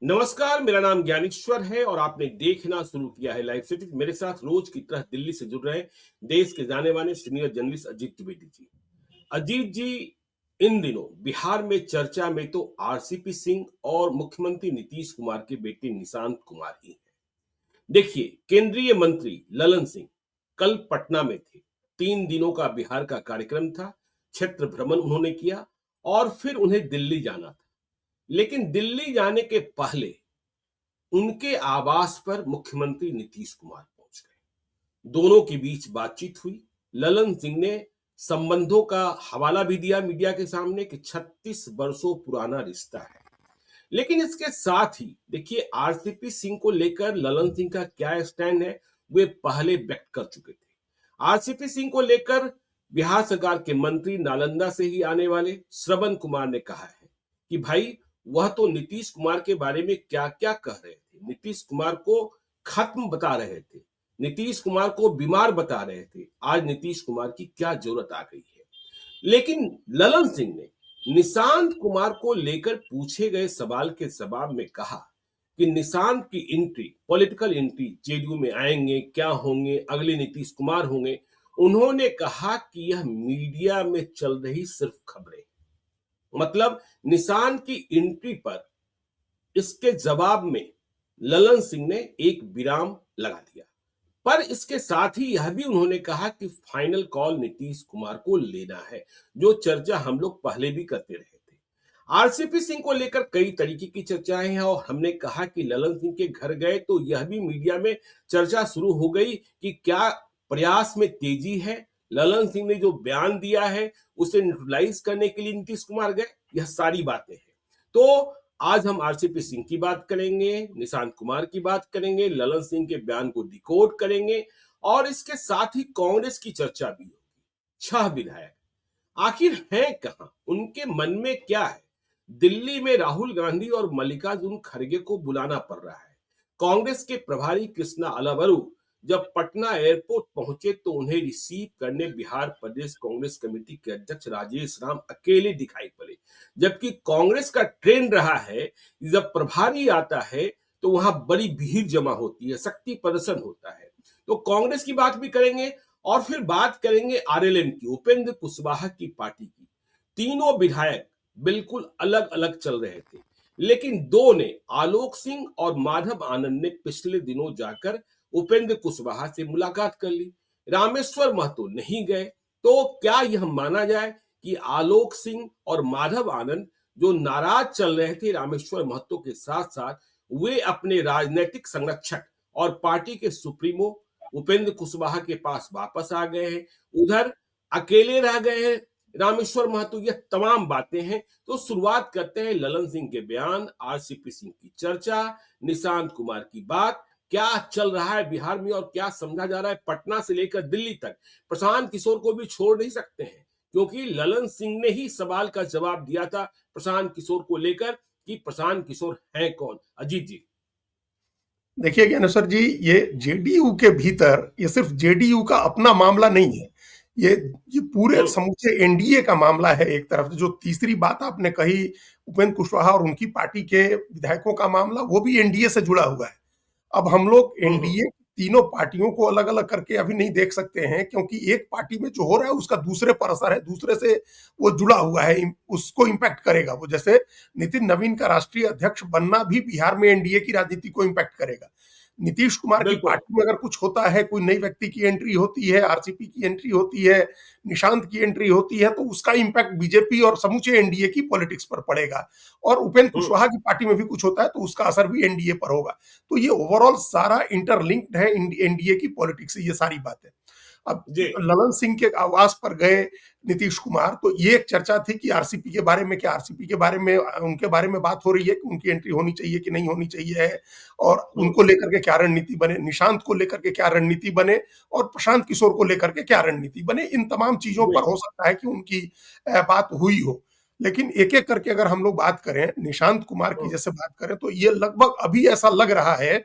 नमस्कार, मेरा नाम ज्ञानेश्वर है और आपने देखना शुरू किया है लाइव सिटी। मेरे साथ रोज की तरह दिल्ली से जुड़ रहे हैं देश के जाने माने सीनियर जर्नलिस्ट अजीत द्विवेदी जी। अजीत जी, इन दिनों बिहार में चर्चा में तो आरसीपी सिंह और मुख्यमंत्री नीतीश कुमार के बेटे निशांत कुमार ही हैं। देखिए, केंद्रीय मंत्री ललन सिंह कल पटना में थे। 3 दिनों का बिहार का कार्यक्रम था। क्षेत्र भ्रमण उन्होंने किया और फिर उन्हें दिल्ली जाना था। लेकिन दिल्ली जाने के पहले उनके आवास पर मुख्यमंत्री नीतीश कुमार पहुंच गए। दोनों के बीच बातचीत हुई। ललन सिंह ने संबंधों का हवाला भी दिया मीडिया के सामने कि 36 वर्षों पुराना रिश्ता है। लेकिन इसके साथ ही देखिए, आरसीपी सिंह को लेकर ललन सिंह का क्या स्टैंड है, वे पहले व्यक्त कर चुके थे। आरसीपी सिंह को लेकर बिहार सरकार के मंत्री नालंदा से ही आने वाले श्रवण कुमार ने कहा है कि भाई, वह तो नीतीश कुमार के बारे में क्या क्या कह रहे थे, नीतीश कुमार को खत्म बता रहे थे, नीतीश कुमार को बीमार बता रहे थे। आज नीतीश कुमार की क्या जरूरत आ गई है। लेकिन ललन सिंह ने निशांत कुमार को लेकर पूछे गए सवाल के जवाब में कहा कि निशांत की एंट्री, पॉलिटिकल एंट्री, जेडीयू में आएंगे, क्या होंगे, अगले नीतीश कुमार होंगे। उन्होंने कहा कि यह मीडिया में चल रही सिर्फ खबरें। मतलब निशांत की एंट्री पर इसके जवाब में ललन सिंह ने एक विराम लगा दिया। पर इसके साथ ही यह भी उन्होंने कहा कि फाइनल कॉल नीतीश कुमार को लेना है, जो चर्चा हम लोग पहले भी करते रहे थे। आरसीपी सिंह को लेकर कई तरीके की चर्चाएं हैं और हमने कहा कि ललन सिंह के घर गए तो यह भी मीडिया में चर्चा शुरू हो गई कि क्या प्रयास में तेजी है। ललन सिंह ने जो बयान दिया है उसे न्यूट्रलाइज करने के लिए नीतीश कुमार गए। यह सारी बातें हैं। तो आज हम आरसीपी सिंह की बात करेंगे, निशांत कुमार की बात करेंगे, ललन सिंह के बयान को डिकोड करेंगे और इसके साथ ही कांग्रेस की चर्चा भी होगी। 6 विधायक आखिर हैं कहां, उनके मन में क्या है। दिल्ली में राहुल गांधी और मल्लिकार्जुन खड़गे को बुलाना पड़ रहा है। कांग्रेस के प्रभारी कृष्णा अलवरू जब पटना एयरपोर्ट पहुंचे तो उन्हें रिसीव करने बिहार प्रदेश कांग्रेस कमेटी के अध्यक्ष राजेश राम अकेले दिखाई पड़े। जबकि कांग्रेस का ट्रेंड रहा है, जब प्रभारी आता है तो वहां बड़ी भीड़ जमा होती है, शक्ति प्रदर्शन होता है। तो कांग्रेस की बात भी करेंगे और फिर बात करेंगे आरएलएन की, उपेंद्र कुशवाहा की पार्टी की। तीनों विधायक बिल्कुल अलग अलग चल रहे थे, लेकिन दो ने, आलोक सिंह और माधव आनंद ने पिछले दिनों जाकर उपेंद्र कुशवाहा से मुलाकात कर ली। रामेश्वर महतो नहीं गए। तो क्या यह माना जाए कि आलोक सिंह और माधव आनंद जो नाराज चल रहे थे रामेश्वर महतो के साथ साथ, वे अपने राजनीतिक संरक्षक और पार्टी के सुप्रीमो उपेंद्र कुशवाहा के पास वापस आ गए हैं, उधर अकेले रह गए हैं रामेश्वर महतो। यह तमाम बातें हैं। तो शुरुआत करते हैं ललन सिंह के बयान, आरसीपी सिंह की चर्चा, निशांत कुमार की बात, क्या चल रहा है बिहार में और क्या समझा जा रहा है। पटना से लेकर दिल्ली तक प्रशांत किशोर को भी छोड़ नहीं सकते हैं, क्योंकि ललन सिंह ने ही सवाल का जवाब दिया था प्रशांत किशोर को लेकर कि प्रशांत किशोर हैं कौन। अजीत जी। देखिए ज्ञानेश्वर जी, ये जेडीयू के भीतर ये सिर्फ जेडीयू का अपना मामला नहीं है, ये पूरे समूचे एनडीए का मामला है। एक तरफ जो तीसरी बात आपने कही, उपेंद्र कुशवाहा और उनकी पार्टी के विधायकों का मामला, वो भी एनडीए से जुड़ा हुआ है। अब हम लोग एनडीए तीनों पार्टियों को अलग अलग करके अभी नहीं देख सकते हैं, क्योंकि एक पार्टी में जो हो रहा है उसका दूसरे पर असर है, दूसरे से वो जुड़ा हुआ है, उसको इम्पैक्ट करेगा। वो जैसे नितिन नवीन का राष्ट्रीय अध्यक्ष बनना भी बिहार में एनडीए की राजनीति को इम्पैक्ट करेगा। नीतीश कुमार की पार्टी में अगर कुछ होता है, कोई नई व्यक्ति की एंट्री होती है, आरसीपी की एंट्री होती है, निशांत की एंट्री होती है, तो उसका इंपैक्ट बीजेपी और समूचे एनडीए की पॉलिटिक्स पर पड़ेगा। और उपेंद्र कुशवाहा की पार्टी में भी कुछ होता है तो उसका असर भी एनडीए पर होगा। तो ये ओवरऑल सारा इंटरलिंक्ड है एनडीए की पॉलिटिक्स से, ये सारी बातें। अब ललन सिंह के आवास पर गए नीतीश कुमार, तो ये एक चर्चा थी कि आरसीपी के बारे में, क्या आरसीपी के बारे में, उनके बारे में बात हो रही है कि उनकी एंट्री होनी चाहिए कि नहीं होनी चाहिए है, और उनको लेकर के क्या रणनीति बने, निशांत को लेकर के क्या रणनीति बने, और प्रशांत किशोर को लेकर के क्या रणनीति बने। इन तमाम चीजों पर हो सकता है कि उनकी बात हुई हो। लेकिन एक एक करके अगर हम लोग बात करें, निशांत कुमार की जैसे बात करें, तो ये लगभग अभी ऐसा लग रहा है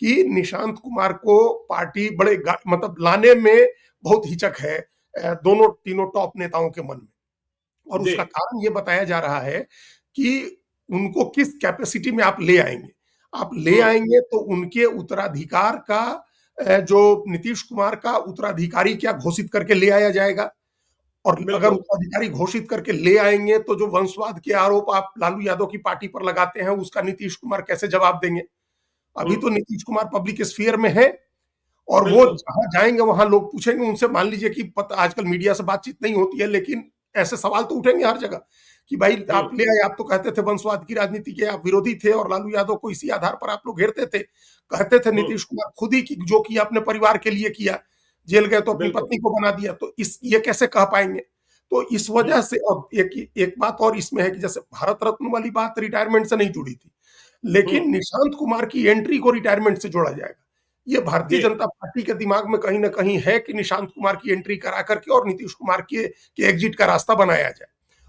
कि निशांत कुमार को पार्टी बड़े मतलब लाने में बहुत हिचक है दोनों तीनों टॉप नेताओं के मन में। और उसका कारण ये बताया जा रहा है कि उनको किस कैपेसिटी में आप ले आएंगे। आप ले आएंगे तो उनके उत्तराधिकार का जो नीतीश कुमार का उत्तराधिकारी क्या घोषित करके ले आया जाएगा। और अगर बिल्कुल उत्तराधिकारी घोषित करके ले आएंगे तो जो वंशवाद के आरोप आप लालू यादव की पार्टी पर लगाते हैं उसका नीतीश कुमार कैसे जवाब देंगे। अभी हम्म तो नीतीश कुमार पब्लिक स्फीयर में है और वो बिल्कुल जहां जाएंगे वहां लोग पूछेंगे उनसे। मान लीजिए कि पता आजकल मीडिया से बातचीत नहीं होती है लेकिन ऐसे सवाल तो उठेंगे हर जगह कि भाई आप हम्म ले आए, आप तो कहते थे वंशवाद की राजनीति के आप विरोधी थे और लालू यादव को इसी आधार पर आप लोग घेरते थे। कहते थे हम्म नीतीश कुमार खुद ही कि जो किया अपने परिवार के लिए किया, जेल गए तो अपनी बिल्कुल पत्नी को बना दिया, तो इस ये कैसे कह पाएंगे। तो इस वजह हम्म से अब एक बात और इसमें है कि जैसे भारत रत्न वाली बात रिटायरमेंट से नहीं जुड़ी थी, लेकिन हम्म निशांत कुमार की एंट्री को रिटायरमेंट से जोड़ा जाएगा। ये भारतीय जी जनता पार्टी के दिमाग में कहीं ना कहीं है कि निशांत कुमार की एंट्री करा करके और नीतीश कुमार के एग्जिट का रास्ता बनाया जाए।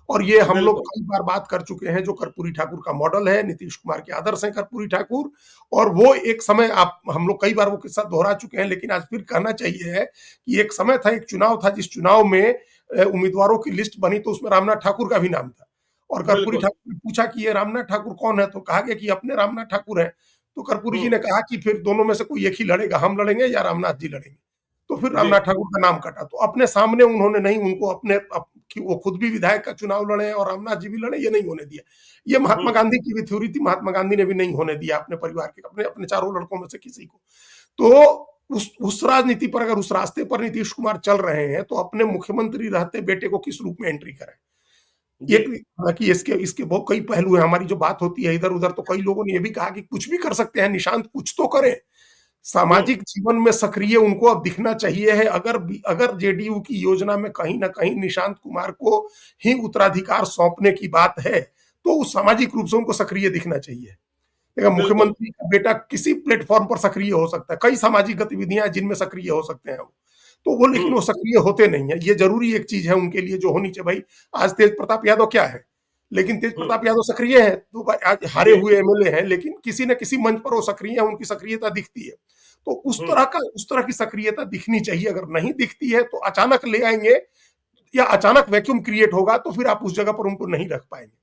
और ये हम लोग बिल्कुल कई बार बात कर चुके हैं, जो कर्पूरी ठाकुर का मॉडल है, नीतीश कुमार के आदर्श हैं कर्पूरी ठाकुर। और वो एक समय आप हम लोग कई बार वो किस्सा दोहरा चुके हैं लेकिन आज फिर कहना चाहिए है कि एक समय था, एक चुनाव था, जिस चुनाव में उम्मीदवारों की लिस्ट बनी तो उसमें रामनाथ ठाकुर का भी नाम था। और कर्पूरी बिल्कुल ठाकुर ने पूछा कि ये रामनाथ ठाकुर कौन है, तो कहा गया कि अपने रामनाथ ठाकुर हैं। तो कर्पूरी जी हम्म ने कहा कि फिर दोनों में से कोई एक ही लड़ेगा, हम लड़ेंगे या रामनाथ जी लड़ेंगे। तो फिर जी रामनाथ ठाकुर का नाम कटा। तो अपने सामने उन्होंने नहीं, उनको कि वो खुद भी विधायक का चुनाव लड़े और रामनाथ जी भी लड़े, ये नहीं होने दिया। ये महात्मा हम्म गांधी की भी थ्योरी थी, महात्मा गांधी ने भी नहीं होने दिया अपने परिवार के, अपने अपने चारों लड़कों में से किसी को। तो उस राजनीति पर, अगर उस रास्ते पर नीतीश कुमार चल रहे हैं तो अपने मुख्यमंत्री रहते बेटे को किस रूप में एंट्री करें। जी एक हालांकि इसके इसके बहुत कई पहलू हैं। हमारी जो बात होती है इधर उधर, तो कई लोगों ने यह भी कहा कि कुछ भी कर सकते हैं निशांत, कुछ तो करें, हम्म सामाजिक जीवन में सक्रिय उनको अब दिखना चाहिए है। अगर जेडीयू की योजना में कहीं ना कहीं निशांत कुमार को ही उत्तराधिकार सौंपने की बात है तो उस सामाजिक रूप से उनको सक्रिय दिखना चाहिए। देखा, बिल्कुल मुख्यमंत्री का बेटा किसी प्लेटफॉर्म पर सक्रिय हो सकता है, कई सामाजिक गतिविधियां हैं जिनमें सक्रिय हो सकते हैं वो। तो वो लेकिन हम्म वो सक्रिय होते नहीं है। ये जरूरी एक चीज है उनके लिए जो होनी चाहिए। भाई आज तेज प्रताप यादव क्या है, लेकिन तेज हम्म प्रताप यादव सक्रिय है, तो आज हारे जी हुए एमएलए हैं लेकिन किसी न किसी मंच पर वो सक्रिय है, उनकी सक्रियता दिखती है। तो हम्म उस तरह की सक्रियता दिखनी चाहिए। अगर नहीं दिखती है तो अचानक ले आएंगे या अचानक वैक्यूम क्रिएट होगा तो फिर आप उस जगह पर उनको नहीं रख पाएंगे।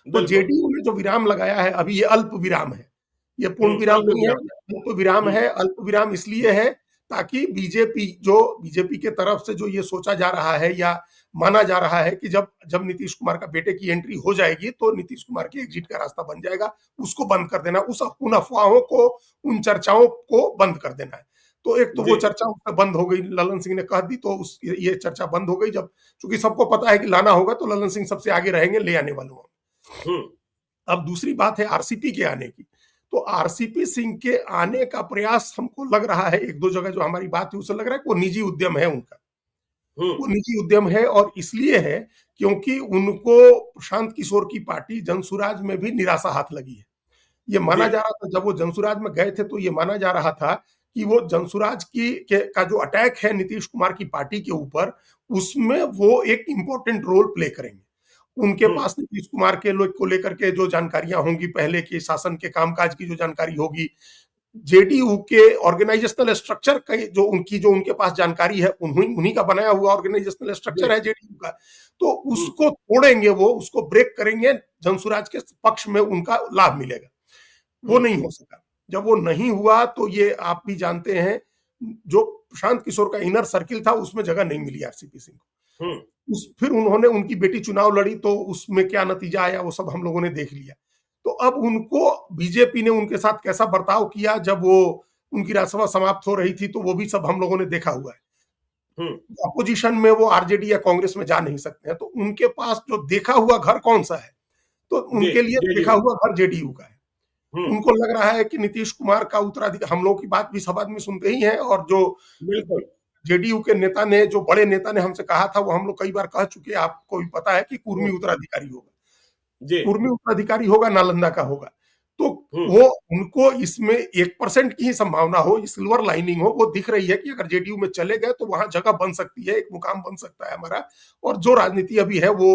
तो बिल्कुल जेडीयू ने जो विराम लगाया है अभी, ये अल्प विराम है, ये पूर्ण विराम अल्प नहीं है। विराम अल्प विराम हम्म है। अल्प विराम इसलिए है ताकि बीजेपी के तरफ से जो ये सोचा जा रहा है या माना जा रहा है कि जब जब नीतीश कुमार का बेटे की एंट्री हो जाएगी तो नीतीश कुमार की एग्जिट का रास्ता बन जाएगा, उसको बंद कर देना, उन अफवाहों को, उन चर्चाओं को बंद कर देना है। तो एक तो वो जी चर्चा उसमें बंद हो गई, ललन सिंह ने कह दी तो ये चर्चा बंद हो गई। जब चूंकि सबको पता है कि लाना होगा तो ललन सिंह सबसे आगे रहेंगे ले आने वालों में। हम्म अब दूसरी बात है आरसीपी के आने की। तो आरसीपी सिंह के आने का प्रयास हमको लग रहा है, एक दो जगह जो हमारी बात है उससे लग रहा है कि वो निजी उद्यम है उनका। हम्म वो निजी उद्यम है और इसलिए है क्योंकि उनको प्रशांत किशोर की पार्टी जनसुराज में भी निराशा हाथ लगी है। ये जी माना जा रहा था, जब वो जनसुराज में गए थे तो ये माना जा रहा था कि वो जनसुराज का जो अटैक है नीतीश कुमार की पार्टी के ऊपर, उसमें वो एक इंपॉर्टेंट रोल प्ले करेंगे। उनके हम्म पास नीतीश कुमार के लोग को लेकर के जो जानकारियां होंगी, पहले के शासन के कामकाज की जो जानकारी होगी, जेडीयू के ऑर्गेनाइजेशनल स्ट्रक्चर का जो उनके पास जानकारी है, उन्हीं उन्हीं का बनाया हुआ ऑर्गेनाइजेशनल जी स्ट्रक्चर है जेडीयू का। तो हम्म उसको तोड़ेंगे, वो उसको ब्रेक करेंगे, जनसुराज के पक्ष में उनका लाभ मिलेगा। वो हम्म नहीं हो सका। जब वो नहीं हुआ तो ये आप भी जानते हैं, जो प्रशांत किशोर का इनर सर्किल था उसमें जगह नहीं मिली आरसीपी सिंह को। हम्म फिर उन्होंने, उनकी बेटी चुनाव लड़ी तो उसमें क्या नतीजा आया वो सब हम लोगों ने देख लिया। तो अब उनको बीजेपी ने उनके साथ कैसा बर्ताव किया जब वो उनकी राज्यसभा समाप्त हो रही थी, तो वो भी सब हम लोगों ने देखा हुआ है। हम्म अपोजिशन में वो आरजेडी या कांग्रेस में जा नहीं सकते हैं, तो उनके पास जो देखा हुआ घर कौन सा है, तो जी उनके लिए देखा जेडीयू हुआ घर जेडीयू का है। हम्म उनको लग रहा है कि नीतीश कुमार का उत्तराधिकारी, हम लोगों की बात भी सब आदमी सुनते ही हैं, और जो बिल्कुल जेडीयू के नेता ने, जो बड़े नेता ने हमसे कहा था वो हम लोग कई बार कह चुके हैं, आपको भी पता है कि कुर्मी हम्म उत्तराधिकारी होगा। जी कुर्मी उत्तराधिकारी होगा, नालंदा का होगा। तो हम्म वो, उनको इसमें 1% की ही संभावना हो, सिल्वर लाइनिंग हो, वो दिख रही है कि अगर जेडीयू में चले गए तो वहां जगह बन सकती है, एक मुकाम बन सकता है हमारा। और जो राजनीति अभी है वो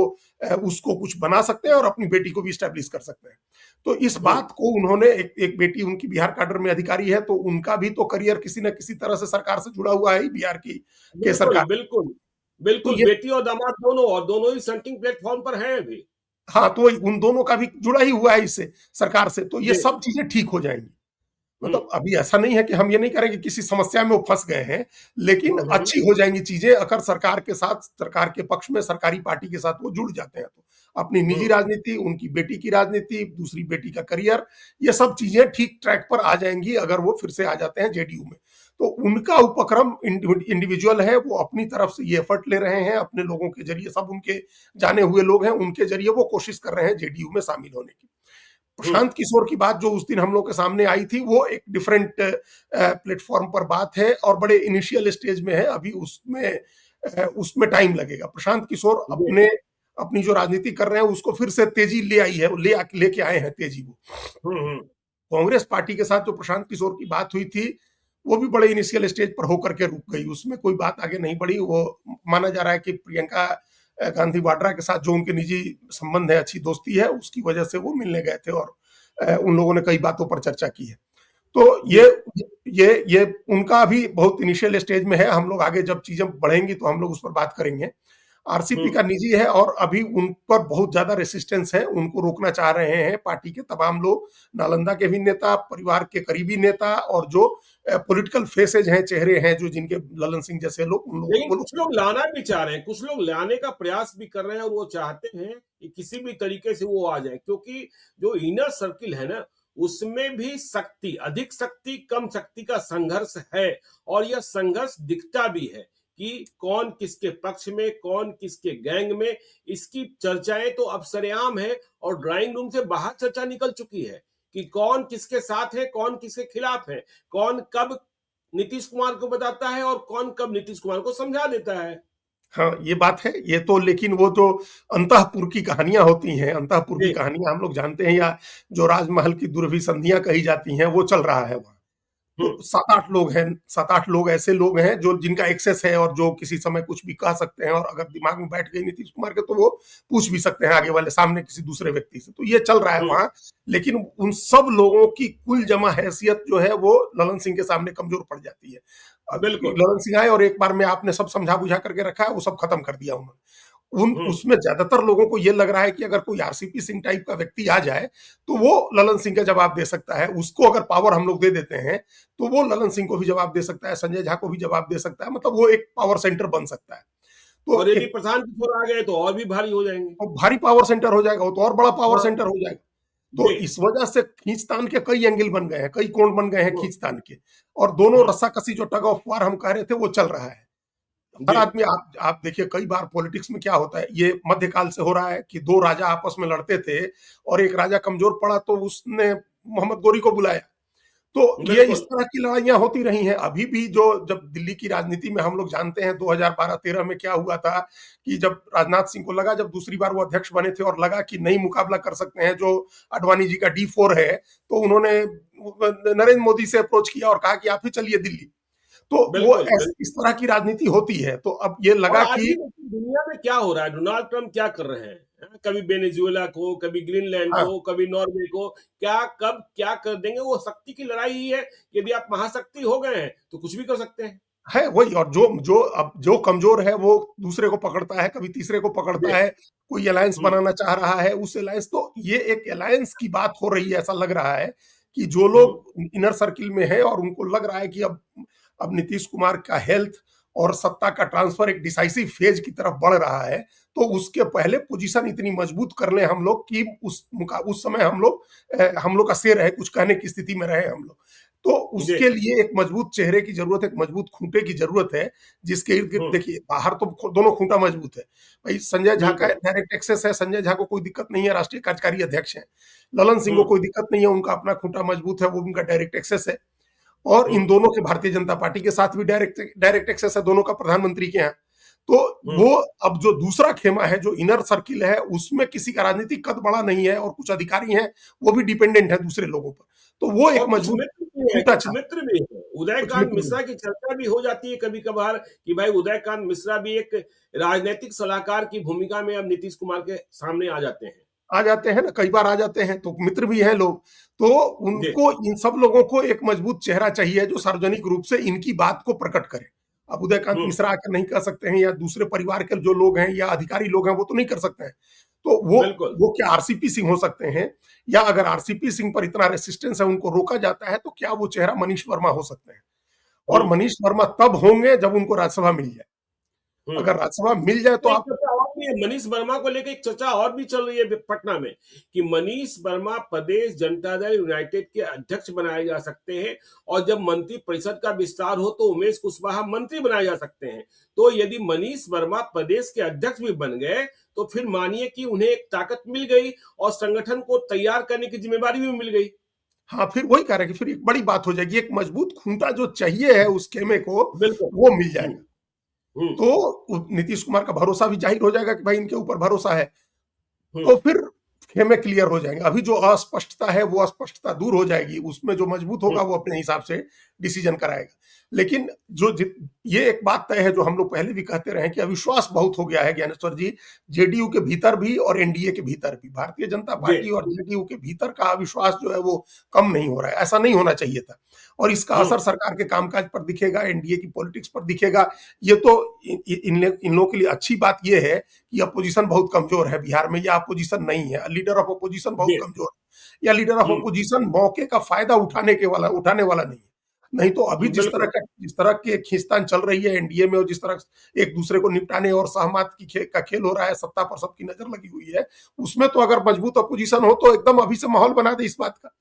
उसको कुछ बना सकते हैं और अपनी बेटी को भी स्टैब्लिश कर सकते हैं। तो इस हम्म बात को उन्होंने, एक बेटी उनकी बिहार काडर में अधिकारी है, तो उनका भी तो करियर किसी न किसी तरह से सरकार से जुड़ा हुआ है, बिहार की के बिल्कुल सरकार। बिल्कुल तो बिल्कुल ये बेटी और दामाद दोनों, और दोनों ही सेंटिंग प्लेटफॉर्म पर हैं अभी हाँ, तो उन दोनों का भी जुड़ा ही हुआ है इससे, सरकार से, तो ये जी। सब चीजें ठीक हो जाएंगी। हम्म मतलब अभी ऐसा नहीं है कि हम ये नहीं करेंगे कि किसी समस्या में वो फंस गए हैं, लेकिन हम्म। अच्छी हो जाएंगी चीजें अगर सरकार के साथ, सरकार के पक्ष में, सरकारी पार्टी के साथ वो जुड़ जाते हैं तो। अपनी निजी हम्म। राजनीति, उनकी बेटी की राजनीति, दूसरी बेटी का करियर, ये सब चीजें ठीक ट्रैक पर आ जाएंगी अगर वो फिर से आ जाते हैं जेडीयू में। तो उनका उपक्रम इंडिविजुअल है, वो अपनी तरफ से ये एफर्ट ले रहे हैं, अपने लोगों के जरिए, सब उनके जाने हुए लोग हैं, उनके जरिए वो कोशिश कर रहे हैं जेडीयू में शामिल होने की। हम्म। प्रशांत किशोर की बात जो उस दिन हम लोग के सामने आई थी, वो एक डिफरेंट प्लेटफॉर्म पर बात है और बड़े इनिशियल स्टेज में है, अभी उसमें उसमें टाइम लगेगा। प्रशांत किशोर जी। अपनी जो राजनीति कर रहे हैं उसको फिर से तेजी ले आई है, लेके आए हैं तेजी वो। हम्म। कांग्रेस पार्टी के साथ जो प्रशांत किशोर की बात हुई थी, वो भी बड़े इनिशियल स्टेज पर होकर के रुक गई, उसमें कोई बात आगे नहीं बढ़ी। वो माना जा रहा है कि प्रियंका गांधी वाड्रा के साथ जो उनके निजी संबंध है, अच्छी दोस्ती है, उसकी वजह से वो मिलने गए थे और उन लोगों ने कई बातों पर चर्चा की है। तो जी। ये उनका अभी बहुत इनिशियल स्टेज में है। हम लोग आगे जब चीजें बढ़ेंगी तो हम लोग उस पर बात करेंगे। आरसीपी हम्म। का निजी है और अभी उन पर बहुत ज्यादा रेसिस्टेंस है, उनको रोकना चाह रहे हैं पार्टी के तमाम लोग, नालंदा के भी नेता, परिवार के करीबी नेता, और जो पॉलिटिकल फेसेज हैं, चेहरे हैं जो जिनके, ललन सिंह जैसे लोग, उन लोगों लेकिन को कुछ लोग लाना भी चाह रहे हैं, कुछ लोग लाने का प्रयास भी कर रहे हैं और वो चाहते हैं कि किसी भी तरीके से वो आ जाए, क्योंकि जो इनर सर्किल है ना, उसमें भी शक्ति, अधिक शक्ति कम शक्ति का संघर्ष है। और यह संघर्ष दिखता भी है कि कौन किसके पक्ष में, कौन किसके गैंग में। इसकी चर्चाएं तो अब सरेआम है और ड्राइंग रूम से बाहर चर्चा निकल चुकी है कि कौन किसके साथ है, कौन किसके खिलाफ है, कौन कब नीतीश कुमार को बताता है और कौन कब नीतीश कुमार को समझा देता है। हाँ, ये बात है, ये तो, लेकिन वो जो अंतःपुर की कहानियां होती हैं, अंतःपुर की जी। कहानियां हम लोग जानते हैं, या जो राजमहल की दुर्विसंधियां कही जाती हैं, वो चल रहा है वहां। हम्म तो 7-8 लोग हैं, 7-8 लोग ऐसे लोग हैं जो, जिनका एक्सेस है और जो किसी समय कुछ भी कह सकते हैं, और अगर दिमाग में बैठ गई नीतीश कुमार के तो वो पूछ भी सकते हैं आगे वाले, सामने किसी दूसरे व्यक्ति से। तो ये चल रहा है हम्म। वहां। लेकिन उन सब लोगों की कुल जमा हैसियत जो है वो ललन सिंह के सामने कमजोर पड़ जाती है। बिल्कुल। ललन सिंह आए और एक बार में आपने सब समझा बुझा करके रखा है, वो सब खत्म कर दिया उन्होंने। उन हम्म उसमें ज्यादातर लोगों को ये लग रहा है कि अगर कोई आरसीपी सिंह टाइप का व्यक्ति आ जाए तो वो ललन सिंह का जवाब दे सकता है। उसको अगर पावर हम लोग दे देते हैं तो वो ललन सिंह को भी जवाब दे सकता है, संजय झा को भी जवाब दे सकता है, मतलब वो एक पावर सेंटर बन सकता है। तो और यदि एक प्रशांत किशोर आ गए तो और भी भारी हो जाएंगे। तो भारी पावर सेंटर हो जाएगा, वो तो और बड़ा पावर हाँ। सेंटर हो जाएगा। तो जी। इस वजह से खींचतान के कई एंगल बन गए हैं, कई कोण बन गए हैं हम्म खींचतान के, और दोनों हम्म। रस्साकसी जो टग ऑफ वार हम कह रहे थे वो चल रहा है। हर जी। आदमी, आप देखिए, कई बार पॉलिटिक्स में क्या होता है, ये मध्यकाल से हो रहा है कि दो राजा आपस में लड़ते थे और एक राजा कमजोर पड़ा तो उसने मोहम्मद गोरी को बुलाया। तो ये इस बिल्कुल। तरह की लड़ाइयां होती रही हैं। अभी भी जो, जब दिल्ली की राजनीति में हम लोग जानते हैं 2012-13 में क्या हुआ था, कि जब राजनाथ सिंह को लगा, जब दूसरी बार वो अध्यक्ष बने थे और लगा कि नहीं मुकाबला कर सकते हैं जो अडवाणी जी का D4 है, तो उन्होंने नरेंद्र मोदी से अप्रोच किया और कहा कि आप ही चलिए दिल्ली। तो वो बिल्कुल। इस तरह की राजनीति होती है। तो अब ये और लगा आज कि भी देखिए दुनिया में क्या हो रहा है, डोनाल्ड ट्रंप क्या कर रहे हैं, हाँ? कभी वेनेजुएला को, कभी ग्रीनलैंड हाँ, को, कभी नॉर्वे को, क्या कब क्या कर देंगे। वो शक्ति की लड़ाई ही है। यदि आप महाशक्ति हो गए हैं तो कुछ भी कर सकते हैं। है वही। और जो जो अब जो कमजोर है वो दूसरे को पकड़ता है, कभी तीसरे को जी। पकड़ता है, कोई अलायंस हम्म बनाना चाह रहा है, उस अलायंस, तो ये एक अलायंस की बात हो रही है। ऐसा लग रहा है कि जो हम्म। लोग इनर सर्किल में है और उनको लग रहा है कि अब नीतीश कुमार का हेल्थ और सत्ता का ट्रांसफर एक डिसाइसिव फेज की तरफ बढ़ रहा है, तो उसके पहले पोजीशन इतनी मजबूत कर लें हम लोग कि उस समय हम लोग का शेर है, कुछ कहने की स्थिति में रहे हम लोग। तो जी। उसके लिए एक मजबूत चेहरे की जरूरत है, एक मजबूत खूंटे की जरूरत है, जिसके इर्द गिर्द, हम्म। देखिए, बाहर तो दोनों खूंटा मजबूत है। भाई संजय झा का बिल्कुल। डायरेक्ट एक्सेस है, संजय झा को कोई दिक्कत नहीं है, राष्ट्रीय कार्यकारी अध्यक्ष है। ललन सिंह को हम्म कोई दिक्कत नहीं है, उनका अपना खूंटा मजबूत है, वो उनका डायरेक्ट एक्सेस है। और इन हम्म दोनों के भारतीय जनता पार्टी के साथ भी डायरेक्ट डायरेक्ट एक्सेस है, दोनों का प्रधानमंत्री के यहाँ। तो हम्म। वो, अब जो दूसरा खेमा है, जो इनर सर्किल है, उसमें किसी का राजनीतिक कद बड़ा नहीं है और कुछ अधिकारी हैं वो भी डिपेंडेंट है दूसरे लोगों पर। तो वो एक और कुछ मजबूत मित्र भी है, खूंटा कुछ छा मित्र भी है। कुछ उदयकांत मित्र भी मिश्रा की चर्चा भी हो जाती है कभी कभार कि भाई उदयकांत मिश्रा भी एक राजनीतिक सलाहकार की भूमिका में अब नीतीश कुमार के सामने आ जाते हैं। आ जाते हैं ना, कई बार आ जाते हैं, तो मित्र भी हैं लोग। तो जी। उनको, इन सब लोगों को एक मजबूत चेहरा चाहिए जो सार्वजनिक रूप से इनकी बात को प्रकट करे। अब उदयकांत हम्म मिश्रा आकर नहीं कर सकते हैं, या दूसरे परिवार के जो लोग हैं या अधिकारी लोग हैं वो तो नहीं कर सकते हैं। तो वो बिल्कुल। वो क्या आरसीपी सिंह हो सकते हैं, या अगर आरसीपी सिंह पर इतना रेसिस्टेंस है, उनको रोका जाता है, तो क्या वो चेहरा मनीष वर्मा हो सकते हैं? और हम्म। मनीष वर्मा तब होंगे जब उनको राज्यसभा मिल जाए। हम्म। अगर राज्यसभा मिल जाए तो एक आप चर्चा और भी है, मनीष वर्मा को लेकर एक चर्चा और भी चल रही है पटना में कि मनीष वर्मा प्रदेश जनता दल यूनाइटेड के अध्यक्ष बनाए जा सकते हैं, और जब मंत्री परिषद का विस्तार हो तो उमेश कुशवाहा मंत्री बनाए जा सकते हैं। तो यदि मनीष वर्मा प्रदेश के अध्यक्ष भी बन गए तो फिर मानिए कि उन्हें एक ताकत मिल गई और संगठन को तैयार करने की जिम्मेदारी भी मिल गई। हाँ, फिर वही कह रहे हैं कि फिर एक बड़ी बात हो जाएगी, एक मजबूत खूंटा जो चाहिए है उस खेमे को, बिल्कुल। वो मिल हम्म। जाएगा। हम्म। तो नीतीश कुमार का भरोसा भी जाहिर हो जाएगा कि भाई इनके ऊपर भरोसा है। हम्म। तो फिर खेमे क्लियर हो जाएंगे। अभी जो अस्पष्टता है वो अस्पष्टता दूर हो जाएगी, उसमें जो मजबूत होगा हम्म। वो अपने हिसाब से डिसीजन कराएगा। लेकिन ये एक बात तय है, जो हम लोग पहले भी कहते रहे कि अविश्वास बहुत हो गया है ज्ञानेश्वर जी, जेडीयू के भीतर भी और एनडीए के भीतर भी। भारतीय जनता जी। पार्टी और जेडीयू के भीतर का अविश्वास जो है वो कम नहीं हो रहा है, ऐसा नहीं होना चाहिए था। और इसका असर हम्म। सरकार के कामकाज पर दिखेगा, एनडीए की पॉलिटिक्स पर दिखेगा। ये तो इन लोगों के लिए अच्छी बात ये है कि अपोजिशन बहुत कमजोर है बिहार में, या अपोजिशन नहीं है, लीडर ऑफ अपोजिशन बहुत जी। कमजोर है, या लीडर ऑफ हम्म। अपोजिशन मौके का फायदा उठाने वाला नहीं है। नहीं तो अभी बिल्कुल। जिस तरह के खींचतान चल रही है एनडीए में, और जिस तरह एक दूसरे को निपटाने और सहमत का खेल हो रहा है, सत्ता पर सबकी नजर लगी हुई है, उसमें तो अगर मजबूत अपोजिशन हो तो एकदम अभी से माहौल बना दे इस बात का,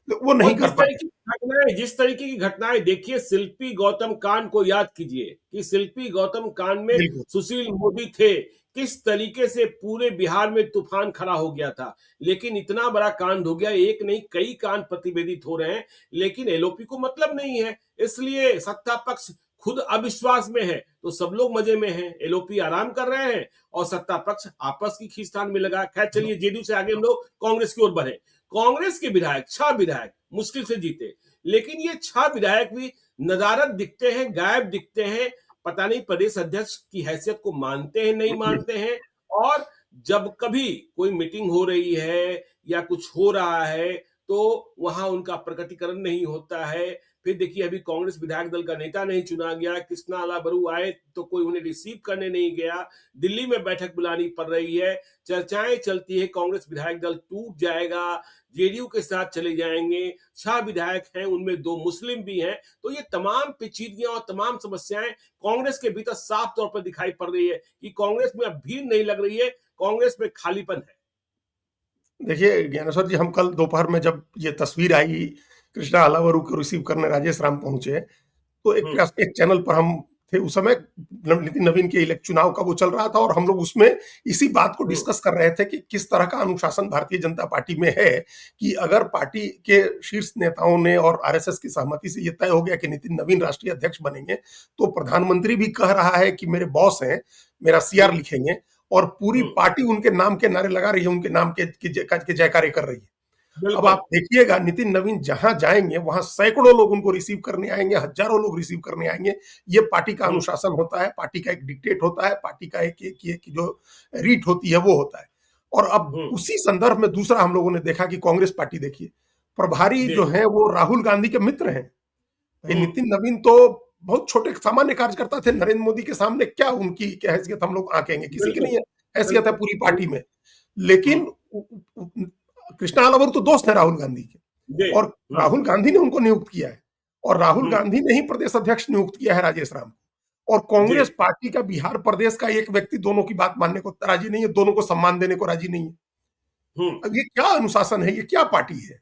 वो नहीं और कर पाए। जिस तरीके की घटनाएं देखिए, शिल्पी गौतम कांड को याद कीजिए कि शिल्पी गौतम कांड में बिल्कुल। सुशील मोदी थे, किस तरीके से पूरे बिहार में तूफान खड़ा हो गया था। लेकिन इतना बड़ा कांड हो गया, एक नहीं कई कांड प्रतिवेदित हो रहे हैं, लेकिन एलओपी को मतलब नहीं है। इसलिए सत्ता पक्ष खुद अविश्वास में है तो सब लोग मजे में हैं, एलओपी आराम कर रहे हैं और सत्ता पक्ष आपस की खींचतान में लगा। खैर चलिए, जेडीयू से आगे हम लोग कांग्रेस की ओर बढ़े। कांग्रेस के विधायक 6 विधायक मुश्किल से जीते, लेकिन ये 6 विधायक भी नदारद दिखते हैं, गायब दिखते हैं। पता नहीं प्रदेश अध्यक्ष की हैसियत को मानते हैं नहीं मानते हैं। और जब कभी कोई मीटिंग हो रही है या कुछ हो रहा है तो वहां उनका प्रकटीकरण नहीं होता है। फिर देखिए, अभी कांग्रेस विधायक दल का नेता नहीं चुना गया, कृष्णा अलाबरू आए तो कोई उन्हें रिसीव करने नहीं गया, दिल्ली में बैठक बुलानी पड़ रही है, चर्चाएं चलती है कांग्रेस विधायक दल टूट जाएगा, जेडीयू के साथ चले जाएंगे। 6 विधायक हैं, उनमें 2 मुस्लिम भी हैं। तो ये तमाम पेचीदगियां और तमाम समस्याएं कांग्रेस के भीतर साफ तौर पर दिखाई पड़ रही है कि कांग्रेस में अब भीड़ नहीं लग रही है, कांग्रेस में खालीपन है। देखिए ज्ञानेश्वर जी, हम कल दोपहर में जब ये तस्वीर आई कृष्णा अलावरू को रिसीव करने राजेश राम पहुंचे, तो एक चैनल पर हम थे उस समय, नितिन नवीन के चुनाव का वो चल रहा था, और हम लोग उसमें इसी बात को डिस्कस कर रहे थे कि किस तरह का अनुशासन भारतीय जनता पार्टी में है, कि अगर पार्टी के शीर्ष नेताओं ने और आरएसएस की सहमति से ये तय हो गया कि नितिन नवीन राष्ट्रीय अध्यक्ष बनेंगे, तो प्रधानमंत्री भी कह रहा है कि मेरे बॉस हैं, मेरा सीआर लिखेंगे, और पूरी पार्टी उनके नाम के नारे लगा रही है, उनके नाम के जयकारे कर रही है। अब बिल्कुल। आप देखिएगा नितिन नवीन जहां जाएंगे वहां सैकड़ों लोग उनको रिसीव करने आएंगे, हजारों लोग रिसीव करने आएंगे। ये पार्टी का अनुशासन होता है, पार्टी का एक डिक्टेट होता है, पार्टी का एक जो रीट होती है वो होता है। और अब उसी संदर्भ में दूसरा हम लोगों ने देखा कि कांग्रेस पार्टी देखिए, प्रभारी जो है वो राहुल गांधी के मित्र हैं। नितिन नवीन तो बहुत छोटे सामान्य कार्यकर्ता थे, नरेंद्र मोदी के सामने क्या उनकी क्या हैसियत हम लोग आंकेंगे, किसी की नहीं है हैसियत है पूरी पार्टी में। लेकिन कृष्णा अलावरू तो दोस्त है राहुल गांधी के, और राहुल गांधी ने उनको नियुक्त किया है, और राहुल गांधी ने ही प्रदेश अध्यक्ष नियुक्त किया है राजेश राम को। और कांग्रेस पार्टी का बिहार प्रदेश का एक व्यक्ति दोनों की बात मानने को राजी नहीं है, दोनों को सम्मान देने को राजी नहीं है। अब ये क्या अनुशासन है, ये क्या पार्टी है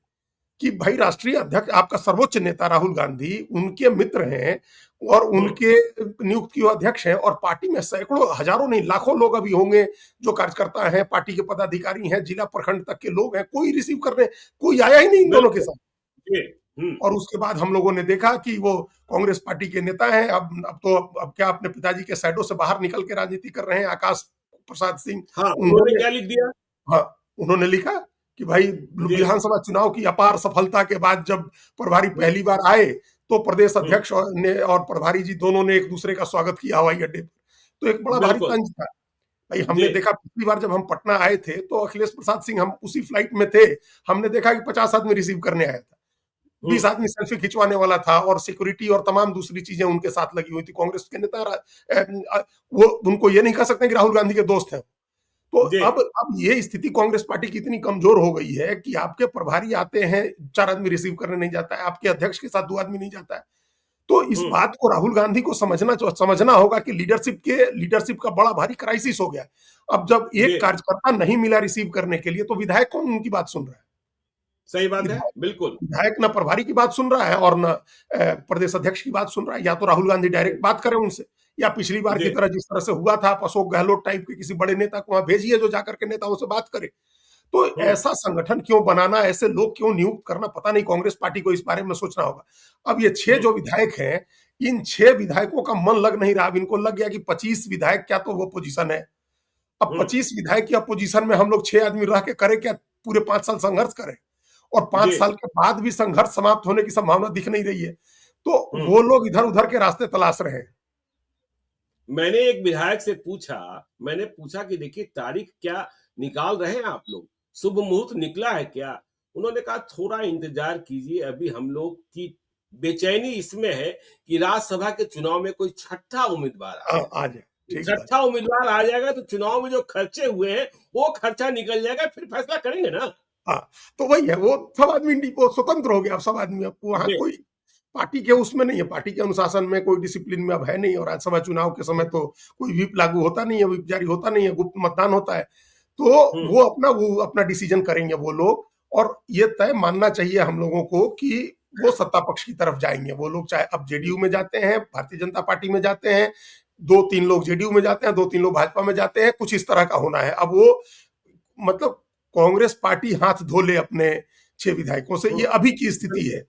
कि भाई राष्ट्रीय अध्यक्ष आपका सर्वोच्च नेता राहुल गांधी उनके मित्र हैं और उनके नियुक्त किए अध्यक्ष हैं, और पार्टी में सैकड़ों हजारों नहीं लाखों लोग अभी होंगे जो कार्यकर्ता हैं, पार्टी के पदाधिकारी हैं, जिला प्रखंड तक के लोग हैं, कोई रिसीव करने कोई आया ही नहीं इन दोनों के साथ। और उसके बाद हम लोगों ने देखा कि वो कांग्रेस पार्टी के नेता हैं, अब क्या अपने पिताजी के शैडो से बाहर निकल के राजनीति कर रहे हैं, आकाश प्रसाद सिंह। उन्होंने क्या लिख दिया? हाँ, उन्होंने लिखा कि भाई विधानसभा चुनाव की अपार सफलता के बाद जब प्रभारी पहली बार आए तो प्रदेश अध्यक्ष ने और प्रभारी जी दोनों ने एक दूसरे का स्वागत किया हवाई अड्डे पर। तो एक बड़ा भारी तंज था भाई। हमने देखा पिछली बार जब हम पटना आए थे तो अखिलेश प्रसाद सिंह, हम उसी फ्लाइट में थे, हमने देखा कि 50 आदमी रिसीव करने आया था, 20 आदमी सेल्फी खिंचवाने वाला था, और सिक्योरिटी और तमाम दूसरी चीजें उनके साथ लगी हुई थी। कांग्रेस के नेता वो उनको ये नहीं कह सकते कि राहुल गांधी के दोस्त हैं, तो जी। अब ये स्थिति कांग्रेस पार्टी की इतनी कमजोर हो गई है कि आपके प्रभारी आते हैं, 4 आदमी रिसीव करने नहीं जाता है, आपके अध्यक्ष के साथ 2 आदमी नहीं जाता है। तो इस हम्म। बात को राहुल गांधी को समझना होगा कि लीडरशिप का बड़ा भारी क्राइसिस हो गया है। अब जब जी, एक कार्यकर्ता नहीं मिला रिसीव करने के लिए, तो विधायक कौन उनकी बात सुन रहा है? सही बात है, विधायक बिल्कुल। विधायक ना प्रभारी की बात सुन रहा है और ना प्रदेश अध्यक्ष की बात सुन रहा है। या तो राहुल गांधी डायरेक्ट बात करें उनसे, या पिछली बार की जी। तरह जिस तरह से हुआ था, आप अशोक गहलोत टाइप के किसी बड़े नेता को वहां भेजिए जो जाकर के नेताओं से बात करे। तो हम्म। ऐसा संगठन क्यों बनाना, ऐसे लोग क्यों नियुक्त करना, पता नहीं कांग्रेस पार्टी को इस बारे में सोचना होगा। अब ये 6 हम्म। जो विधायक हैं, इन 6 विधायकों का मन लग नहीं रहा। अब इनको लग गया कि 25 विधायक क्या तो वो पोजीशन है। अब हम्म। 25 विधायक की अपोजिशन में हम लोग 6 आदमी रह के करें क्या? पूरे 5 साल संघर्ष करें, और 5 जी। साल के बाद भी संघर्ष समाप्त होने की संभावना दिख नहीं रही है। तो हम्म। वो लोग इधर उधर के रास्ते तलाश रहे हैं। मैंने एक विधायक से पूछा, मैंने पूछा कि देखिए तारीख क्या निकाल रहे हैं आप लोग, शुभ मुहूर्त निकला है क्या? उन्होंने कहा थोड़ा इंतजार कीजिए, अभी हम लोग की बेचैनी इसमें है कि राज्यसभा के चुनाव में कोई छठा उम्मीदवार आ हाँ, जाए। आ जाए, ठीक बात। छठा उम्मीदवार आ जाएगा तो चुनाव में जो खर्चे हुए हैं वो खर्चा निकल जाएगा, फिर फैसला करेंगे ना। हाँ, तो वही है, वो सब आदमी वो स्वतंत्र हो गया। अब सब आदमी, अब वहां जी। कोई पार्टी के उसमें नहीं है, पार्टी के अनुशासन में कोई डिसिप्लिन में अब है नहीं। और राज्यसभा चुनाव के समय तो कोई व्हिप लागू होता नहीं है, व्हिप जारी होता नहीं है, गुप्त मतदान होता है। तो हम्म। वो अपना डिसीजन करेंगे वो लोग। और ये तय मानना चाहिए हम लोगों को कि वो सत्ता पक्ष की तरफ जाएंगे वो लोग, चाहे अब जेडीयू में जाते हैं, भारतीय जनता पार्टी में जाते हैं, 2-3 लोग जेडीयू में जाते हैं, 2-3 लोग भाजपा में जाते हैं, कुछ इस तरह का होना है। अब वो, मतलब कांग्रेस पार्टी हाथ धो ले अपने 6 विधायकों से, ये हम्म। अभी की स्थिति है।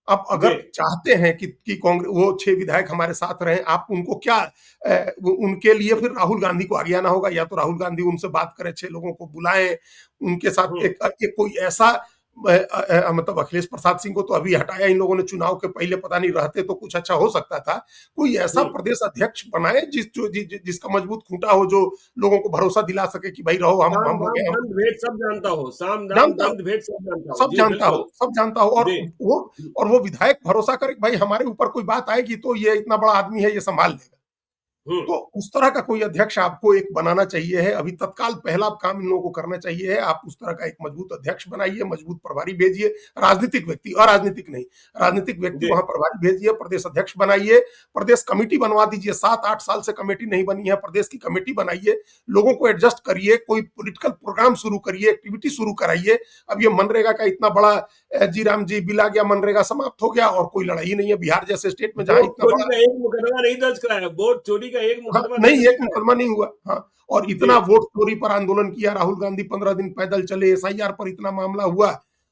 अब जी। अगर चाहते हैं कि कांग्रेस वो 6 विधायक हमारे साथ रहें, आप उनको क्या उनके लिए फिर राहुल गांधी को आगे आना होगा। या तो राहुल गांधी उनसे बात करें, 6 लोगों को बुलाएं, उनके साथ हम्म। एक कोई ऐसा मतलब अखिलेश प्रसाद सिंह को तो अभी हटाया इन लोगों ने, चुनाव के पहले पता नहीं रहते तो कुछ अच्छा हो सकता था। कोई ऐसा हम्म। प्रदेश अध्यक्ष बनाए जिसका मजबूत खूंटा हो, जो लोगों को भरोसा दिला सके कि भाई रहो, हम साम हम हो दाम गए, हम दंड भेद सब जानता हो, साम दाम जानता हो, दंड भेद सब जानता हो। सब जी, जानता बिल्कुल। हो, सब जानता हो। जी। वो और वो विधायक भरोसा करे कि भाई हमारे ऊपर कोई बात आएगी तो ये इतना बड़ा आदमी है, ये संभाल लेगा। हम्म। तो उस तरह का कोई अध्यक्ष आपको एक बनाना चाहिए है। अभी तत्काल पहला काम इन लोगों को करना चाहिए है, आप उस तरह का एक मजबूत अध्यक्ष बनाइए, मजबूत प्रभारी भेजिए, राजनीतिक व्यक्ति, अराजनीतिक नहीं, राजनीतिक व्यक्ति जी। वहां प्रभारी भेजिए, प्रदेश अध्यक्ष बनाइए, प्रदेश कमेटी बनवा दीजिए। 7-8 साल से कमेटी नहीं बनी है, प्रदेश की कमेटी बनाइए, लोगों को एडजस्ट करिए, कोई पॉलिटिकल प्रोग्राम शुरू करिए, एक्टिविटी शुरू कराइए। अब ये मनरेगा का इतना बड़ा जी राम जी बिल आ गया, मनरेगा समाप्त हो गया और कोई लड़ाई नहीं है। बिहार जैसे स्टेट में जहां वोट इतना चोरी बड़ा, का एक मुकदमा नहीं दर्ज कराया, वोट चोरी का एक हाँ, मुकदमा नहीं, दर्ज एक नहीं कराया। मुकदमा नहीं हुआ। हाँ, और जी। इतना वोट चोरी पर आंदोलन किया राहुल गांधी, 15 दिन पैदल चले, एसआईआर पर इतना मामला हुआ।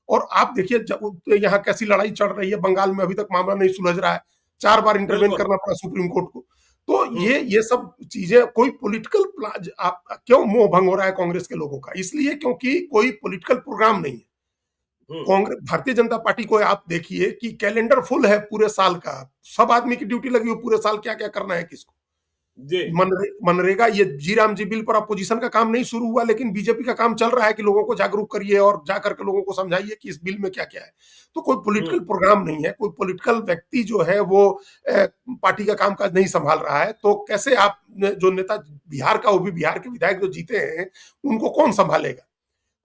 और आप देखिए यहाँ कैसी लड़ाई चल रही है, बंगाल में अभी तक मामला नहीं सुलझ रहा है, 4 बार इंटरवेन बिल्कुल। करना पड़ा सुप्रीम कोर्ट को। तो हम्म। ये सब चीजें, कोई पॉलिटिकल प्लान, आप क्यों मोह भंग हो रहा है कांग्रेस के लोगों का? इसलिए क्योंकि कोई पॉलिटिकल प्रोग्राम नहीं है। हम्म। कांग्रेस, भारतीय जनता पार्टी को आप देखिए कि कैलेंडर फुल है पूरे साल का, सब आदमी की ड्यूटी लगी हो पूरे साल, क्या क्या करना है किसको। जी। मनरेगा, ये जी राम जी बिल पर अपोजिशन का काम नहीं शुरू हुआ, लेकिन बीजेपी का काम चल रहा है कि लोगों को जागरूक करिए और जाकर के लोगों को समझाइए कि इस बिल में क्या क्या है। तो कोई पॉलिटिकल हम्म। प्रोग्राम नहीं है, कोई पॉलिटिकल व्यक्ति जो है वो पार्टी का कामकाज नहीं संभाल रहा है। तो कैसे आप जो नेता बिहार का, वो भी बिहार के विधायक जो जीते हैं, उनको कौन संभालेगा?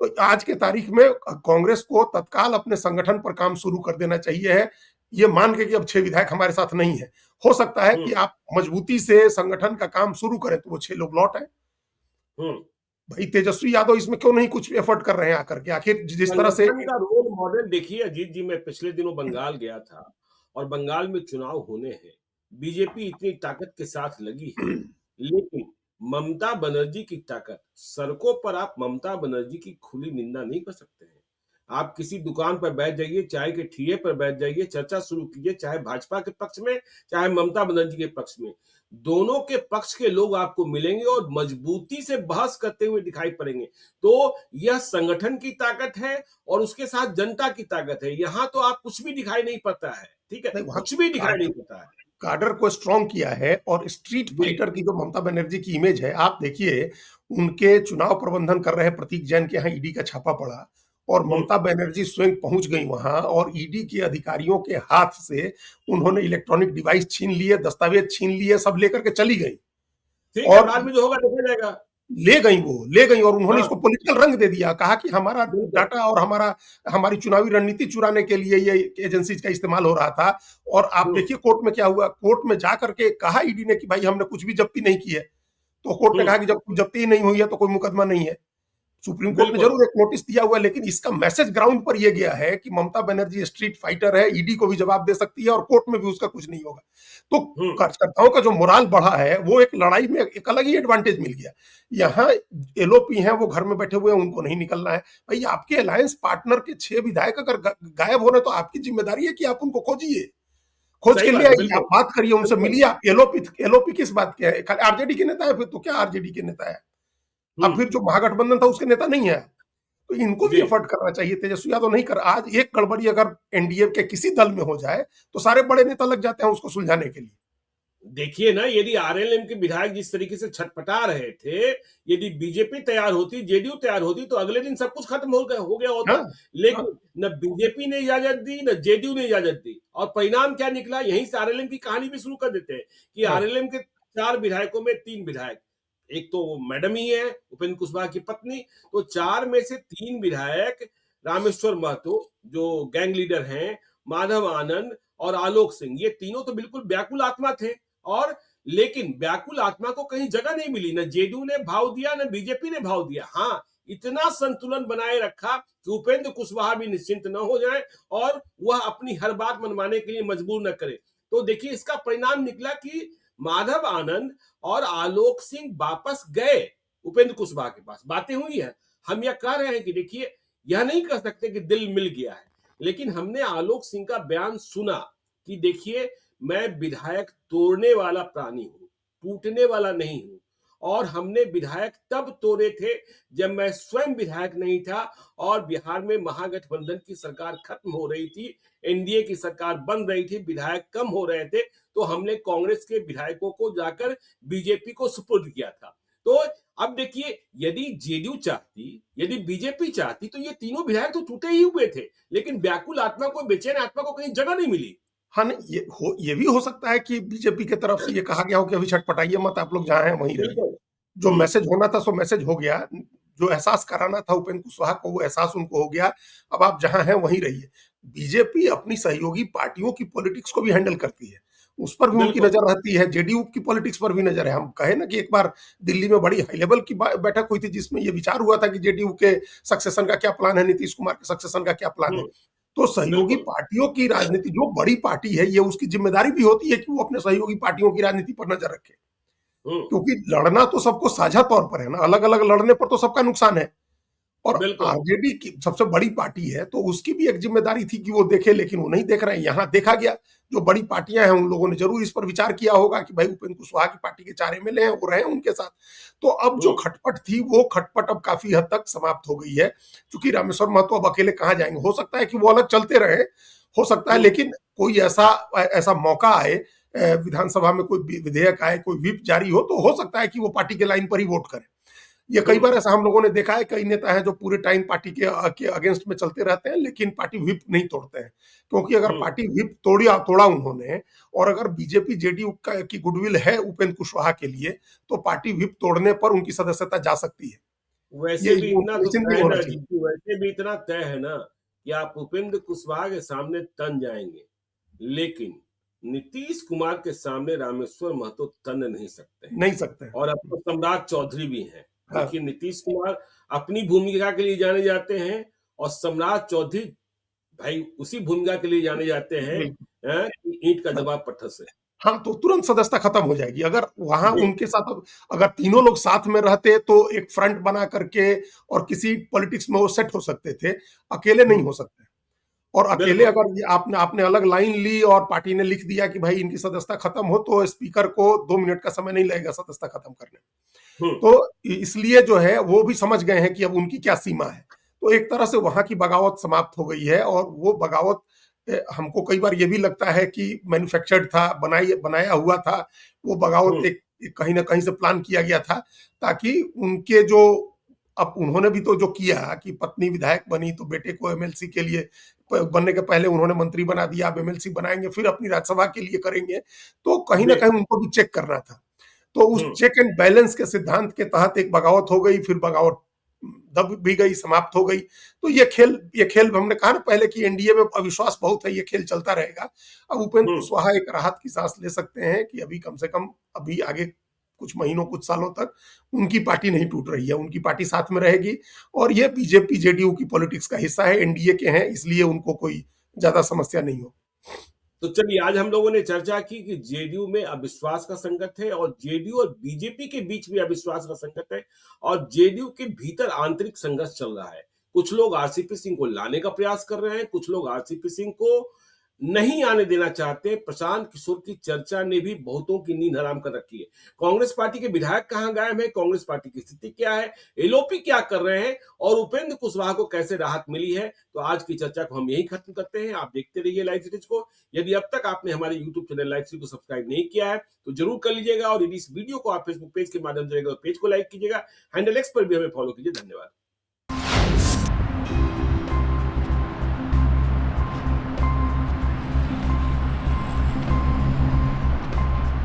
तो आज के तारीख में कांग्रेस को तत्काल अपने संगठन पर काम शुरू कर देना चाहिए है, ये मान के कि अब 6 विधायक हमारे साथ नहीं है। हो सकता है कि हम्म। आप मजबूती से संगठन का काम शुरू करें तो वो 6 लोग लौट आए। हम्म। भाई तेजस्वी यादव इसमें क्यों नहीं कुछ एफर्ट कर रहे हैं आकर के? आखिर जिस तरह से, संगठन का रोल मॉडल देखिए अजीत जी, मैं पिछले दिनों बंगाल गया था और बंगाल में चुनाव होने हैं, बीजेपी इतनी ताकत के साथ लगी है, लेकिन ममता बनर्जी की ताकत, सड़कों पर आप ममता बनर्जी की खुली निंदा नहीं कर सकते हैं। आप किसी दुकान पर बैठ जाइए, चाय के ठिए पर बैठ जाइए, चर्चा शुरू कीजिए, चाहे भाजपा के पक्ष में चाहे ममता बनर्जी के पक्ष में, दोनों के पक्ष के लोग आपको मिलेंगे और मजबूती से बहस करते हुए दिखाई पड़ेंगे। तो यह संगठन की ताकत है और उसके साथ जनता की ताकत है। यहाँ तो आप कुछ भी दिखाई नहीं पड़ता है, ठीक है, नहीं, वहां कुछ भी दिखाई नहीं काडर पड़ता है। काडर को स्ट्रांग किया है। और स्ट्रीट जी। फाइटर की जो ममता बनर्जी की इमेज है, आप देखिए, उनके चुनाव प्रबंधन कर रहे प्रतीक जैन के यहाँ ईडी का छापा पड़ा और हम्म। ममता बनर्जी स्वयं पहुंच गई वहां, और ईडी के अधिकारियों के हाथ से उन्होंने इलेक्ट्रॉनिक डिवाइस छीन लिए, दस्तावेज छीन लिए, सब लेकर के चली गई। ठीक है, और बाद में जो होगा देखा जाएगा। ले गई और उन्होंने हाँ इसको पॉलिटिकल रंग दे दिया, कहा कि हमारा बिल्कुल। डाटा और हमारी चुनावी रणनीति चुराने के लिए ये एजेंसीज का इस्तेमाल हो रहा था। और आप हम्म देखिए कोर्ट में क्या हुआ, कोर्ट में जा करके कहा ईडी ने कि भाई हमने कुछ भी जब्ती नहीं की है। तो कोर्ट ने हम्म कहा कि जब जब्ती ही नहीं हुई है तो कोई मुकदमा नहीं है। सुप्रीम कोर्ट ने बिल्कुल जरूर एक नोटिस दिया हुआ है, लेकिन इसका मैसेज ग्राउंड पर यह गया है कि ममता बनर्जी स्ट्रीट फाइटर है, ईडी को भी जवाब दे सकती है और कोर्ट में भी उसका कुछ नहीं होगा। तो हम्म कार्यकर्ताओं का जो मोराल बढ़ा है, वो एक लड़ाई में एक अलग ही एडवांटेज मिल गया। यहाँ एलओपी हैं, वो घर में बैठे हुए हैं, उनको नहीं निकलना है। भाई आपके अलायंस पार्टनर के 6 विधायक अगर गायब हो रहे तो आपकी जिम्मेदारी है कि आप उनको खोजिए, खोज सही के लिए बात है आइए, आप बिल्कुल बात करिए, उनसे बिल्कुल। मिलिए। आप एलओपी एलओपी किस बात के है? खाली आरजेडी के नेता है फिर तो क्या आरजेडी के नेता है? अब हम्म फिर जो महागठबंधन था उसके नेता नहीं है। तो इनको भी जी एफर्ट करना चाहिए। तेजस्वी यादव नहीं कर, आज एक गड़बड़ी अगर एनडीए के किसी दल में हो जाए तो सारे बड़े नेता लग जाते हैं उसको सुलझाने के लिए। देखिए ना, यदि आरएलएम के विधायक जिस तरीके से छटपटा रहे थे, यदि बीजेपी तैयार होती, जेडीयू तैयार होती, तो अगले दिन सब कुछ खत्म हो गया हाँ, होता। हाँ, लेकिन न बीजेपी ने इजाजत दी, न जेडीयू ने इजाजत दी, और परिणाम क्या निकला, यहीं से आरएलएम की कहानी भी शुरू कर देते हैं कि हाँ, आरएलएम के 4 विधायकों में 3 विधायक, एक तो वो मैडम ही है, उपेंद्र कुशवाहा की पत्नी। तो 4 में से 3 विधायक, रामेश्वर महतो जो गैंग लीडर हैं, माधव आनंद और आलोक सिंह, ये तीनों तो बिल्कुल व्याकुल आत्मा थे। और लेकिन व्याकुल आत्मा को कहीं जगह नहीं मिली, न जेडीयू ने भाव दिया, न बीजेपी ने भाव दिया। हाँ, इतना संतुलन बनाए रखा कि उपेंद्र कुशवाहा भी निश्चिंत न हो जाए और वह अपनी हर बात मनवाने के लिए मजबूर न करे। तो देखिए, इसका परिणाम निकला कि माधव आनंद और आलोक सिंह वापस गए उपेंद्र कुशवाहा के पास। बातें हुई है, हम यह कह रहे हैं कि देखिए, यह नहीं कह सकते कि दिल मिल गया है, लेकिन हमने आलोक सिंह का बयान सुना कि देखिए, मैं विधायक तोड़ने वाला प्राणी हूं, टूटने वाला नहीं हूं। और हमने विधायक तब तोड़े थे जब मैं स्वयं विधायक नहीं था और बिहार में महागठबंधन की सरकार खत्म हो रही थी, एनडीए की सरकार बन रही थी, विधायक कम हो रहे थे। तो हमने कांग्रेस के विधायकों को जाकर बीजेपी को सुपुर्द किया था। तो अब देखिए, यदि जेडीयू चाहती, यदि बीजेपी चाहती, तो ये तीनों विधायक तो टूटे ही हुए थे, लेकिन व्याकुल आत्मा को, बेचैन आत्मा को कहीं जगह नहीं मिली। हाँ, नहीं, ये भी हो सकता है कि बीजेपी की तरफ से ये कहा गया हो कि अभी छटपटाइए मत, आप लोग जहां हैं वहीं रहिए। बिल्कुल। जो मैसेज होना था सो मैसेज हो गया। जो एहसास कराना था उपेंद्र कुशवाहा को, वो एहसास उनको हो गया। अब आप जहां हैं वहीं रहिए। बीजेपी अपनी सहयोगी पार्टियों की पॉलिटिक्स को भी हैंडल करती है, उस पर भी उनकी बिल्कुल नजर रहती है, जेडीयू की पॉलिटिक्स पर भी नजर है। हम कहे ना कि एक बार दिल्ली में बड़ी हाई लेवल की बैठक हुई थी जिसमें यह विचार हुआ था कि जेडीयू के सक्सेशन का क्या प्लान है, नीतीश कुमार के सक्सेशन का क्या प्लान है। हम्म तो सहयोगी बिल्कुल पार्टियों की राजनीति, जो बड़ी पार्टी है, ये उसकी जिम्मेदारी भी होती है कि वो अपने सहयोगी पार्टियों की राजनीति पर नजर रखे। हम्म क्योंकि लड़ना तो सबको साझा तौर पर है ना, अलग अलग लड़ने पर तो सबका नुकसान है। और बिल्कुल आरजेडी की सबसे बड़ी पार्टी है तो उसकी भी एक जिम्मेदारी थी कि वो देखे, लेकिन वो नहीं देख रहे हैं। यहाँ देखा गया, जो बड़ी पार्टियां हैं उन लोगों ने जरूर इस पर विचार किया होगा कि भाई उपेंद्र कुशवाहा की पार्टी के 4 एमएलए हैं, वो रहे उनके साथ। तो अब जो हम्म खटपट थी, वो खटपट अब काफी हद तक समाप्त हो गई है। क्योंकि रामेश्वर महतो अब अकेले कहाँ जाएंगे। हो सकता है कि वो अलग चलते रहे, हो सकता है, हम्म लेकिन कोई ऐसा ऐसा मौका आए, विधानसभा में कोई विधेयक आए, कोई व्हिप जारी हो, तो हो सकता है कि वो पार्टी के लाइन पर ही वोट करें। ये कई बार हम्म ऐसा हम लोगों ने देखा है, कई नेता हैं जो पूरे टाइम पार्टी के अगेंस्ट में चलते रहते हैं, लेकिन पार्टी व्हिप नहीं तोड़ते हैं। क्योंकि अगर हम्म पार्टी व्हिप तोड़ा उन्होंने, और अगर बीजेपी जेडीयू की गुडविल है उपेंद्र कुशवाहा के लिए, तो पार्टी व्हिप तोड़ने पर उनकी सदस्यता जा सकती है। वैसे भी ये इतना तो निश्चिंत तय नहीं है होना ना चाहिए। जीतू, वैसे भी इतना तय है ना कि आप उपेंद्र कुशवाहा के सामने तन जाएंगे, लेकिन नीतीश कुमार के सामने रामेश्वर महतो तन नहीं सकते हैं। नहीं सकते हैं। और अब तो सम्राट चौधरी भी हैं। हाँ, देखिए, नीतीश कुमार अपनी भूमिका के लिए जाने जाते हैं और सम्राट चौधरी भाई उसी भूमिका के लिए जाने जाते हैं, बिल्कुल। कि ईंट का हाँ, जवाब पत्थर से। हाँ, तो तुरंत सदस्यता खत्म हो जाएगी अगर वहां जी उनके साथ, अगर तीनों लोग साथ में रहते तो एक फ्रंट बना करके और किसी पॉलिटिक्स में वो सेट हो सकते थे। अकेले नहीं हम्म, हो सकते। और अकेले बिल्कुल अगर आपने आपने अलग लाइन ली और पार्टी ने लिख दिया कि भाई इनकी सदस्यता खत्म हो, तो स्पीकर को 2 मिनट का समय नहीं लगेगा सदस्यता खत्म करने। हम्म तो इसलिए जो है वो भी समझ गए हैं कि अब उनकी क्या सीमा है। तो एक तरह से वहां की बगावत समाप्त हो गई है। और वो बगावत, हमको कई बार ये भी लगता है कि मैन्युफैक्चर्ड था, बनाया हुआ था। वो बगावत हम्म एक कहीं ना कहीं से प्लान किया गया था, ताकि उनके जो, अब उन्होंने भी तो जो किया कि पत्नी विधायक बनी तो बेटे को एमएलसी के लिए, बनने के पहले उन्होंने मंत्री बना दिया, अब एमएलसी बनाएंगे फिर अपनी राज्यसभा के लिए करेंगे। तो कहीं ना जी कहीं उनको भी चेक करना था। तो उस चेक एंड बैलेंस के सिद्धांत के तहत एक बगावत हो गई, फिर बगावत दब भी गई, समाप्त हो गई। तो ये खेल हमने कहा ना पहले कि एनडीए में अविश्वास बहुत है, ये खेल चलता रहेगा। अब उपेंद्र कुशवाहा एक राहत की सांस ले सकते हैं कि अभी कम से कम अभी आगे कुछ महीनों कुछ सालों तक उनकी पार्टी नहीं टूट रही है, उनकी पार्टी साथ में रहेगी। और ये बीजेपी जेडीयू की पॉलिटिक्स का हिस्सा है, एनडीए के हैं, इसलिए उनको कोई ज्यादा समस्या नहीं हो। तो चलिए, आज हम लोगों ने चर्चा की कि जेडीयू में अविश्वास का संकट है और जेडीयू और बीजेपी के बीच भी अविश्वास का संकट है और जेडीयू के भीतर आंतरिक संघर्ष चल रहा है। कुछ लोग आरसीपी सिंह को लाने का प्रयास कर रहे हैं, कुछ लोग आरसीपी सिंह को नहीं आने देना चाहते। प्रशांत किशोर की चर्चा ने भी बहुतों की नींद हराम कर रखी है। कांग्रेस पार्टी के विधायक कहां गायब है, कांग्रेस पार्टी की स्थिति क्या है, एलओपी क्या कर रहे हैं और उपेंद्र कुशवाहा को कैसे राहत मिली है। तो आज की चर्चा को हम यही खत्म करते हैं। आप देखते रहिए लाइव सीरीज को। यदि अब तक आपने हमारे यूट्यूब चैनल लाइव सीरीज को सब्सक्राइब नहीं किया है तो जरूर कर लीजिएगा और यदि इस वीडियो को आप फेसबुक पेज के माध्यम से पेज को लाइक कीजिएगा। हैंडल एक्स पर भी हमें फॉलो कीजिए। धन्यवाद।